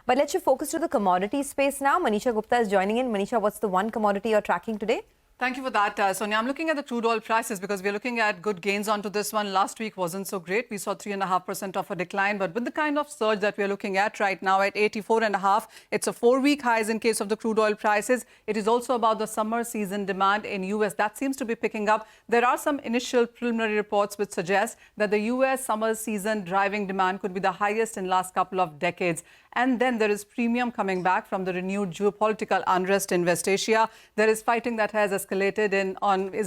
But let's focus to the commodity space now. Manisha Gupta is joining in. Manisha, what's the one commodity you're tracking today? Thank you for that, Sonia. I'm looking at the crude oil prices because we're looking at good gains onto this one. Last week wasn't so great. We saw 3.5% of a decline, but with the kind of surge that we're looking at right now at 84.5, it's a 4-week highs in case of the crude oil prices. It is also about the summer season demand in US. That seems to be picking up. There are some initial preliminary reports which suggest that the US summer season driving demand could be the highest in last couple of decades. And then there is premium coming back from the renewed geopolitical unrest in West Asia. There is fighting that has escalated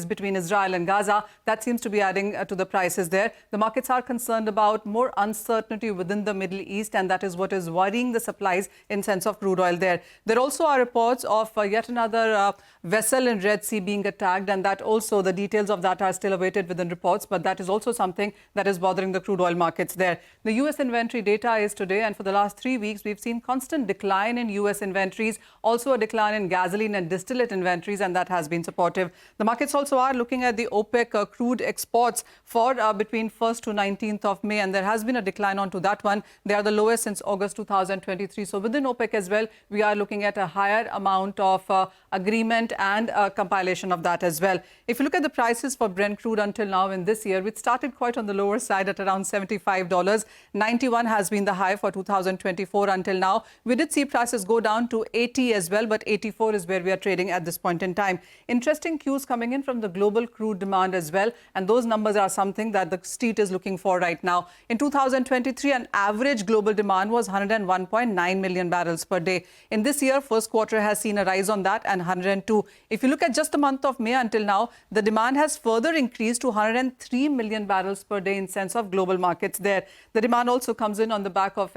between Israel and Gaza. That seems to be adding to the prices there. The markets are concerned about more uncertainty within the Middle East, and that is what is worrying the supplies in sense of crude oil there. There also are reports of yet another vessel in Red Sea being attacked, and that also the details of that are still awaited within reports, but that is also something that is bothering the crude oil markets there. The US inventory data is today, and for the last 3 weeks, we've seen constant decline in US inventories, also a decline in gasoline and distillate inventories, and that has been supportive. The markets also are looking at the OPEC crude exports for between 1st to 19th of May, and there has been a decline onto that one. They are the lowest since August 2023. So within OPEC as well, we are looking at a higher amount of agreement and compilation of that as well. If you look at the prices for Brent crude until now in this year, which started quite on the lower side at around $75. 91 has been the high for 2024 until now. We did see prices go down to 80 as well, but 84 is where we are trading at this point in time. Interesting cues coming in from the global crude demand as well, and those numbers are something that the street is looking for right now. In 2023, an average global demand was 101.9 million barrels per day. In this year, first quarter has seen a rise on that and 102. If you look at just the month of May until now, the demand has further increased to 103 million barrels per day in sense of global markets there. The demand also comes in on the back of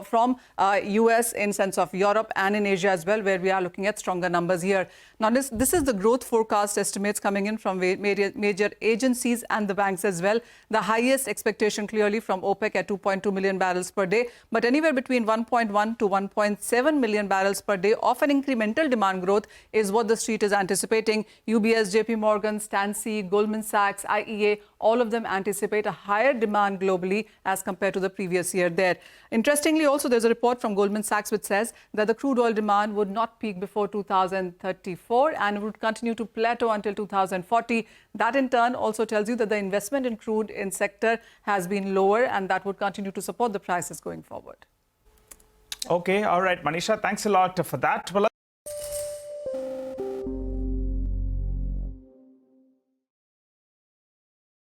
from US in sense of Europe and in Asia as well, where we are looking at stronger numbers here. Now, this is the growth forecast estimates coming in from major agencies and the banks as well. The highest expectation clearly from OPEC at 2.2 million barrels per day, but anywhere between 1.1 to 1.7 million barrels per day of an incremental demand growth is what the street is anticipating. UBS, JP Morgan, Stancy, Goldman Sachs, IEA, all of them anticipate a higher demand globally as compared to the previous year there. Interestingly, also, there's a report from Goldman Sachs which says that the crude oil demand would not peak before 2034 and would continue to plateau until 2040. That in turn also tells you that the investment in crude in sector has been lower, and that would continue to support the prices going forward. Okay, all right, Manisha, thanks a lot for that. Well,